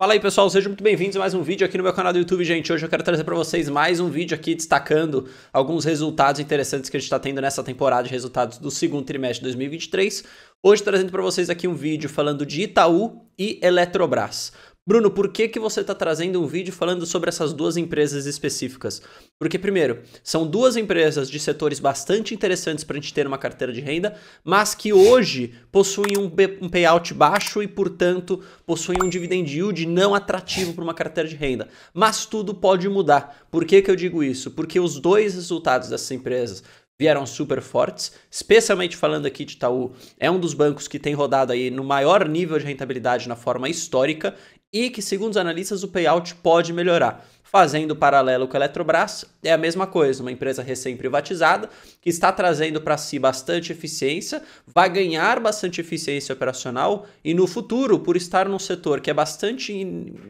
Fala aí pessoal, sejam muito bem-vindos a mais um vídeo aqui no meu canal do YouTube, gente. Hoje eu quero trazer para vocês mais um vídeo aqui destacando alguns resultados interessantes que a gente está tendo nessa temporada de resultados do segundo trimestre de 2023. Hoje trazendo para vocês aqui um vídeo falando de Itaú e Eletrobras. Bruno, por que você está trazendo um vídeo falando sobre essas duas empresas específicas? Porque, primeiro, são duas empresas de setores bastante interessantes para a gente ter uma carteira de renda, mas que hoje possuem um payout baixo e, portanto, possuem um dividend yield não atrativo para uma carteira de renda. Mas tudo pode mudar. Por que eu digo isso? Porque os dois resultados dessas empresas vieram super fortes, especialmente falando aqui de Itaú, é um dos bancos que tem rodado aí no maior nível de rentabilidade na forma histórica e que, segundo os analistas, o payout pode melhorar. Fazendo paralelo com a Eletrobras, é a mesma coisa, uma empresa recém-privatizada que está trazendo para si bastante eficiência, vai ganhar bastante eficiência operacional e no futuro, por estar num setor que é bastante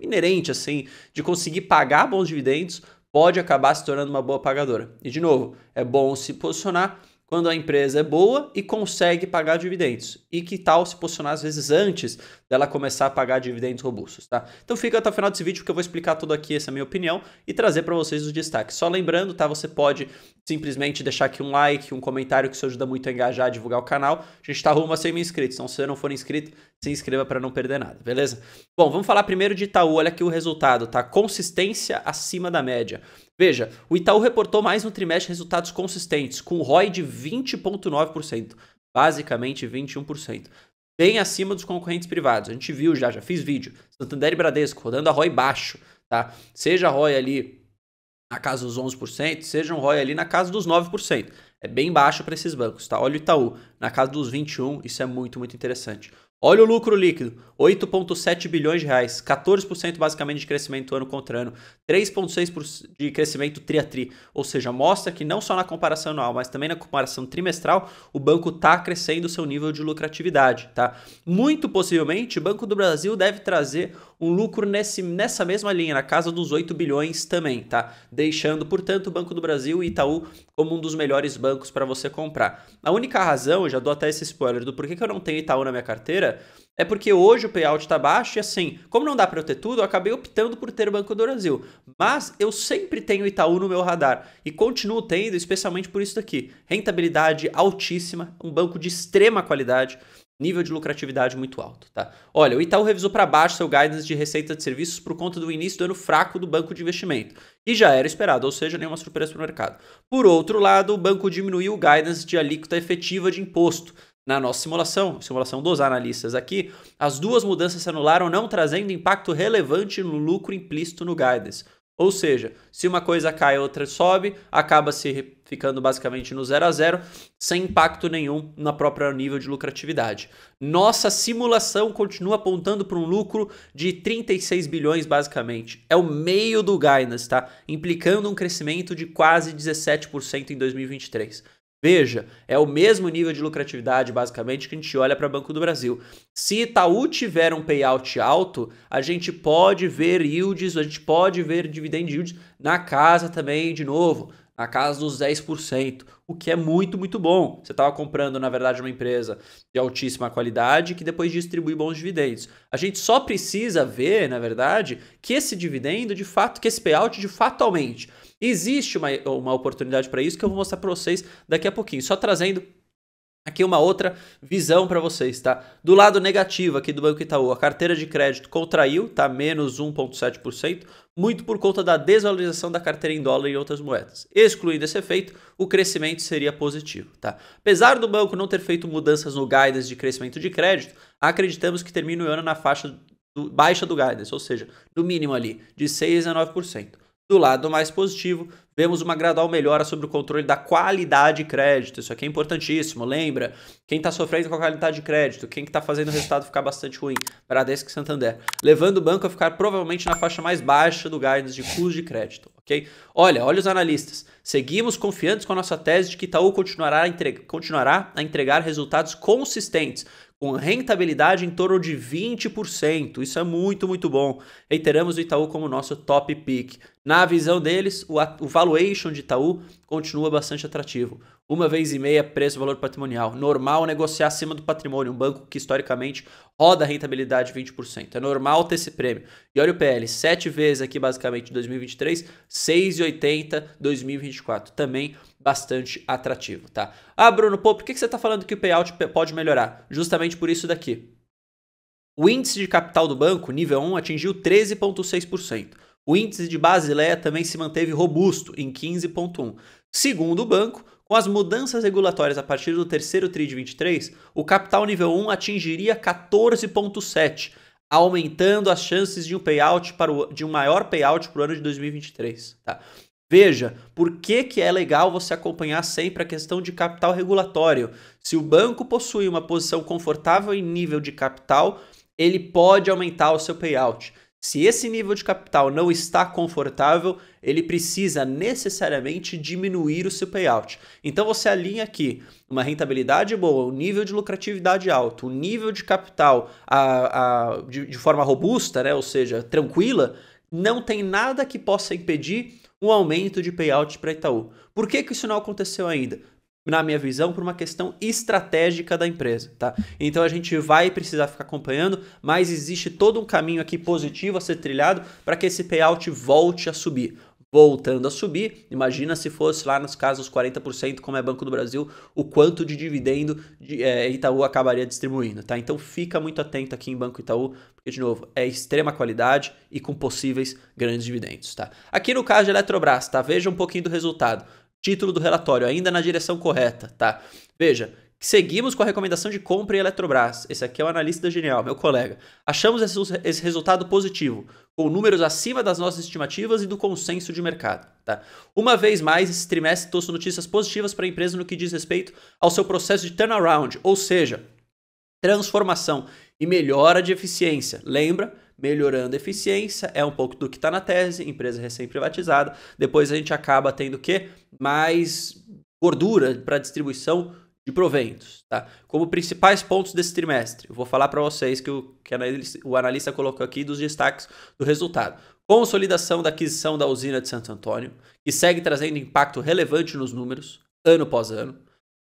inerente assim, de conseguir pagar bons dividendos, pode acabar se tornando uma boa pagadora. E de novo, é bom se posicionar quando a empresa é boa e consegue pagar dividendos. E que tal se posicionar às vezes antes dela começar a pagar dividendos robustos, tá? Então fica até o final desse vídeo que eu vou explicar tudo aqui, essa é a minha opinião, e trazer para vocês os destaques. Só lembrando, tá? Você pode simplesmente deixar aqui um like, um comentário, que isso ajuda muito a engajar, a divulgar o canal. A gente tá rumo a 100 mil inscritos, então se você não for inscrito, se inscreva para não perder nada, beleza? Bom, vamos falar primeiro de Itaú. Olha aqui o resultado, tá? Consistência acima da média. Veja, o Itaú reportou mais um trimestre resultados consistentes, com ROI de 20,9%, basicamente 21%, bem acima dos concorrentes privados. A gente viu já fiz vídeo, Santander e Bradesco, rodando a ROI baixo, tá? Seja a ROI ali na casa dos 11%, seja um ROI ali na casa dos 9%. É bem baixo para esses bancos, tá? Olha o Itaú, na casa dos 21%, isso é muito interessante. Olha o lucro líquido, 8,7 bilhões de reais, 14% basicamente de crescimento ano contra ano, 3,6% de crescimento tri a tri, ou seja, mostra que não só na comparação anual, mas também na comparação trimestral, o banco está crescendo o seu nível de lucratividade, tá? Muito possivelmente, o Banco do Brasil deve trazer um lucro nessa mesma linha, na casa dos 8 bilhões também, tá? Deixando, portanto, o Banco do Brasil e Itaú como um dos melhores bancos para você comprar. A única razão, eu já dou até esse spoiler do porquê que eu não tenho Itaú na minha carteira, é porque hoje o payout está baixo e assim, como não dá para eu ter tudo, eu acabei optando por ter o Banco do Brasil. Mas eu sempre tenho Itaú no meu radar e continuo tendo, especialmente por isso daqui. Rentabilidade altíssima, um banco de extrema qualidade, nível de lucratividade muito alto, tá? Olha, o Itaú revisou para baixo seu guidance de receita de serviços por conta do início do ano fraco do banco de investimento. E já era esperado, ou seja, nenhuma surpresa para o mercado. Por outro lado, o banco diminuiu o guidance de alíquota efetiva de imposto. Na nossa simulação dos analistas aqui, as duas mudanças se anularam, não trazendo impacto relevante no lucro implícito no guidance. Ou seja, se uma coisa cai, a outra sobe, acaba se ficando basicamente no 0 a 0, sem impacto nenhum na própria nível de lucratividade. Nossa simulação continua apontando para um lucro de 36 bilhões basicamente. É o meio do guidance, tá? Implicando um crescimento de quase 17% em 2023. Veja, é o mesmo nível de lucratividade, basicamente, que a gente olha para Banco do Brasil. Se Itaú tiver um payout alto, a gente pode ver yields, a gente pode ver dividend yields na casa também, de novo, na casa dos 10%, o que é muito bom. Você estava comprando, na verdade, uma empresa de altíssima qualidade que depois distribui bons dividendos. A gente só precisa ver, na verdade, que esse dividendo, de fato, que esse payout de fato aumente. Existe uma oportunidade para isso que eu vou mostrar para vocês daqui a pouquinho. Só trazendo aqui uma outra visão para vocês, tá? Do lado negativo aqui do Banco Itaú, a carteira de crédito contraiu, tá? Menos 1,7%, muito por conta da desvalorização da carteira em dólar e outras moedas. Excluindo esse efeito, o crescimento seria positivo, tá? Apesar do banco não ter feito mudanças no guidance de crescimento de crédito, acreditamos que termina o ano na faixa baixa do guidance, ou seja, do mínimo ali, de 6 a 9%. Do lado mais positivo, vemos uma gradual melhora sobre o controle da qualidade de crédito. Isso aqui é importantíssimo. Lembra, quem está sofrendo com a qualidade de crédito, quem está fazendo o resultado ficar bastante ruim, Bradesco e Santander, levando o banco a ficar provavelmente na faixa mais baixa do guidance de custo de crédito, ok? Olha os analistas. Seguimos confiantes com a nossa tese de que Itaú continuará a entregar resultados consistentes, com rentabilidade em torno de 20%. Isso é muito bom. Reiteramos o Itaú como nosso top pick. Na visão deles, o valuation de Itaú continua bastante atrativo. 1,5 vezes preço-valor patrimonial. Normal negociar acima do patrimônio. Um banco que historicamente roda a rentabilidade de 20%. É normal ter esse prêmio. E olha o PL, 7 vezes aqui basicamente em 2023, 6,80 2024. Também bastante atrativo, tá? Ah, Bruno, pô, por que você está falando que o payout pode melhorar? Justamente por isso daqui. O índice de capital do banco, nível 1, atingiu 13,6%. O índice de Basileia também se manteve robusto, em 15,1%. Segundo o banco, com as mudanças regulatórias a partir do terceiro TRI de 23, o capital nível 1 atingiria 14,7%, aumentando as chances de um maior payout para o ano de 2023. Tá? Veja, por que é legal você acompanhar sempre a questão de capital regulatório? Se o banco possui uma posição confortável em nível de capital, ele pode aumentar o seu payout. Se esse nível de capital não está confortável, ele precisa necessariamente diminuir o seu payout. Então você alinha aqui uma rentabilidade boa, um nível de lucratividade alto, um nível de capital de forma robusta, né? Ou seja, tranquila, não tem nada que possa impedir um aumento de payout para Itaú. Por que isso não aconteceu ainda? Na minha visão, por uma questão estratégica da empresa, tá? Então a gente vai precisar ficar acompanhando, mas existe todo um caminho aqui positivo a ser trilhado para que esse payout volte a subir. Voltando a subir, imagina se fosse lá nos casos 40%, como é Banco do Brasil, o quanto de dividendo Itaú acabaria distribuindo, tá? Então fica muito atento aqui em Banco Itaú, porque, de novo, é extrema qualidade e com possíveis grandes dividendos, tá? Aqui no caso de Eletrobras, tá? Veja um pouquinho do resultado. Título do relatório, ainda na direção correta, tá? Veja, seguimos com a recomendação de compra em Eletrobras. Esse aqui é o analista genial, meu colega. Achamos esse resultado positivo, com números acima das nossas estimativas e do consenso de mercado, tá? Uma vez mais, esse trimestre trouxe notícias positivas para a empresa no que diz respeito ao seu processo de turnaround, ou seja, transformação e melhora de eficiência. Lembra? Melhorando a eficiência, é um pouco do que está na tese, empresa recém-privatizada. Depois a gente acaba tendo o quê? Mais gordura para distribuição de proventos, tá? Como principais pontos desse trimestre, eu vou falar para vocês que o analista colocou aqui dos destaques do resultado. Consolidação da aquisição da usina de Santo Antônio, que segue trazendo impacto relevante nos números, ano após ano.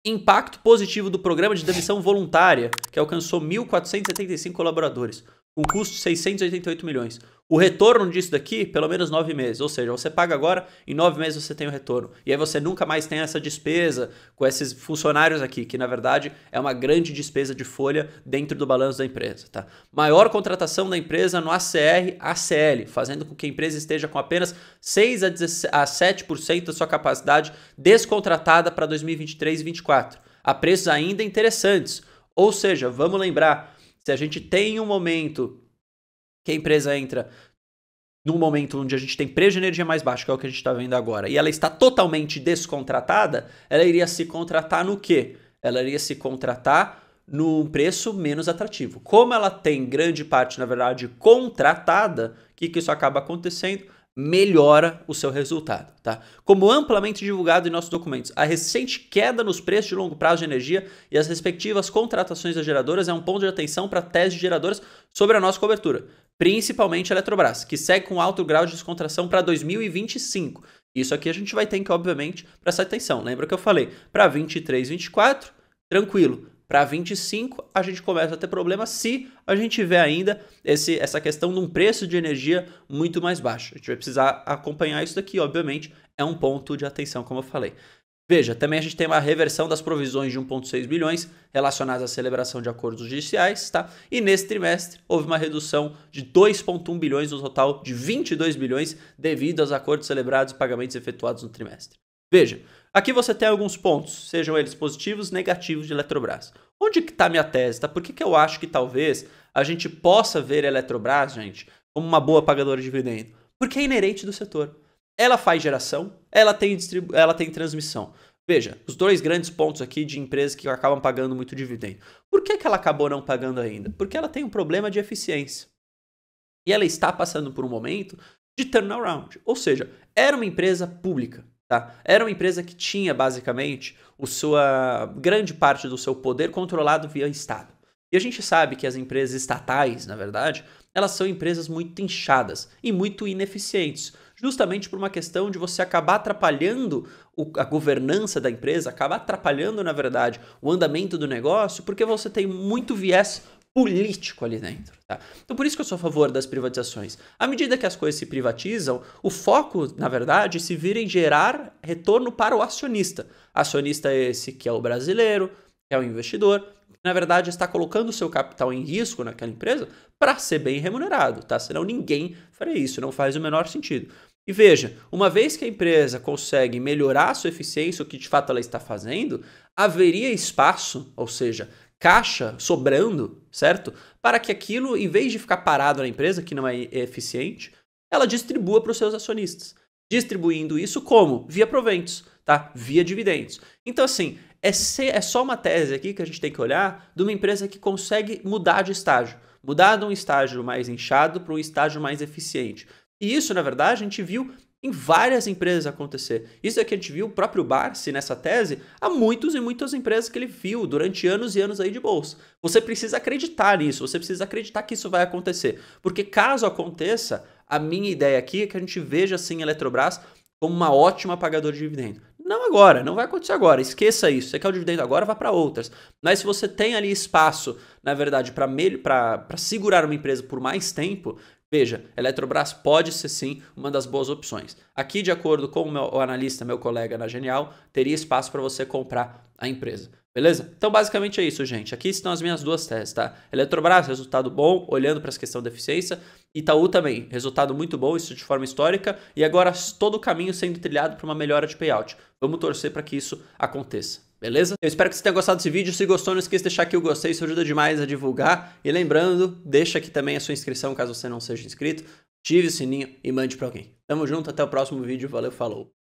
Impacto positivo do programa de demissão voluntária, que alcançou 1.475 colaboradores, com custo de 688 milhões. O retorno disso daqui, pelo menos 9 meses. Ou seja, você paga agora, em 9 meses você tem o retorno. E aí você nunca mais tem essa despesa com esses funcionários aqui, que na verdade é uma grande despesa de folha dentro do balanço da empresa. Tá? Maior contratação da empresa no ACR-ACL, fazendo com que a empresa esteja com apenas 6 a 7% da sua capacidade descontratada para 2023 e 2024. A preços ainda interessantes. Ou seja, vamos lembrar, se a gente tem um momento que a empresa entra num momento onde a gente tem preço de energia mais baixo, que é o que a gente está vendo agora, e ela está totalmente descontratada, ela iria se contratar no quê? Ela iria se contratar num preço menos atrativo. Como ela tem grande parte, na verdade, contratada, o que isso acaba acontecendo? Melhora o seu resultado, tá? Como amplamente divulgado em nossos documentos, a recente queda nos preços de longo prazo de energia e as respectivas contratações das geradoras é um ponto de atenção para a tese de geradoras sobre a nossa cobertura, principalmente a Eletrobras, que segue com alto grau de descontração para 2025. Isso aqui a gente vai ter que, obviamente, prestar atenção. Lembra que eu falei? Para 23, 24, tranquilo. Para 25, a gente começa a ter problema se a gente tiver ainda essa questão de um preço de energia muito mais baixo. A gente vai precisar acompanhar isso daqui, obviamente, é um ponto de atenção, como eu falei. Veja, também a gente tem uma reversão das provisões de 1,6 bilhões relacionadas à celebração de acordos judiciais, tá? E nesse trimestre houve uma redução de 2,1 bilhões no total de 22 bilhões devido aos acordos celebrados e pagamentos efetuados no trimestre. Veja, aqui você tem alguns pontos, sejam eles positivos, negativos de Eletrobras. Onde que está a minha tese? Tá? Por que eu acho que talvez a gente possa ver a Eletrobras, gente, como uma boa pagadora de dividendo? Porque é inerente do setor. Ela faz geração, ela tem transmissão. Veja, os dois grandes pontos aqui de empresas que acabam pagando muito dividendo. Por que ela acabou não pagando ainda? Porque ela tem um problema de eficiência. E ela está passando por um momento de turnaround. Ou seja, era uma empresa pública. Tá? Era uma empresa que tinha, basicamente, grande parte do seu poder controlado via Estado. E a gente sabe que as empresas estatais, na verdade, elas são empresas muito inchadas e muito ineficientes. justamente por uma questão de você acabar atrapalhando a governança da empresa, acabar atrapalhando, na verdade, o andamento do negócio, porque você tem muito viés político ali dentro, tá? Então por isso que eu sou a favor das privatizações. À medida que as coisas se privatizam, o foco, na verdade, se vira em gerar retorno para o acionista. Acionista esse que é o brasileiro, que é o investidor, que na verdade está colocando o seu capital em risco naquela empresa para ser bem remunerado, tá? Senão ninguém faria isso, não faz o menor sentido. E veja, uma vez que a empresa consegue melhorar a sua eficiência, o que de fato ela está fazendo, haveria espaço, ou seja, caixa sobrando, certo? Para que aquilo, em vez de ficar parado na empresa, que não é eficiente, ela distribua para os seus acionistas. Distribuindo isso como? Via proventos, tá? Via dividendos. Então, assim, é só uma tese aqui que a gente tem que olhar de uma empresa que consegue mudar de estágio. Mudar de um estágio mais inchado para um estágio mais eficiente. E isso, na verdade, a gente viu em várias empresas acontecer. Isso é que a gente viu o próprio Barsi nessa tese há muitas e muitas empresas que ele viu durante anos e anos aí de bolsa. Você precisa acreditar nisso, você precisa acreditar que isso vai acontecer. Porque caso aconteça, a minha ideia aqui é que a gente veja assim a Eletrobras como uma ótima pagadora de dividendo. Não agora, não vai acontecer agora, esqueça isso. Você quer o dividendo agora, vá para outras. Mas se você tem ali espaço, na verdade, para segurar uma empresa por mais tempo, veja, Eletrobras pode ser sim uma das boas opções. Aqui, de acordo com o analista, meu colega na Genial, teria espaço para você comprar a empresa. Beleza? Então, basicamente é isso, gente. Aqui estão as minhas duas teses, tá? Eletrobras, resultado bom, olhando para essa questão da eficiência. Itaú também, resultado muito bom, isso de forma histórica. E agora todo o caminho sendo trilhado para uma melhora de payout. Vamos torcer para que isso aconteça. Beleza? Eu espero que você tenha gostado desse vídeo. Se gostou, não esqueça de deixar aqui o gostei, isso ajuda demais a divulgar. E lembrando, deixa aqui também a sua inscrição caso você não seja inscrito. Ative o sininho e mande para alguém. Tamo junto, até o próximo vídeo. Valeu, falou!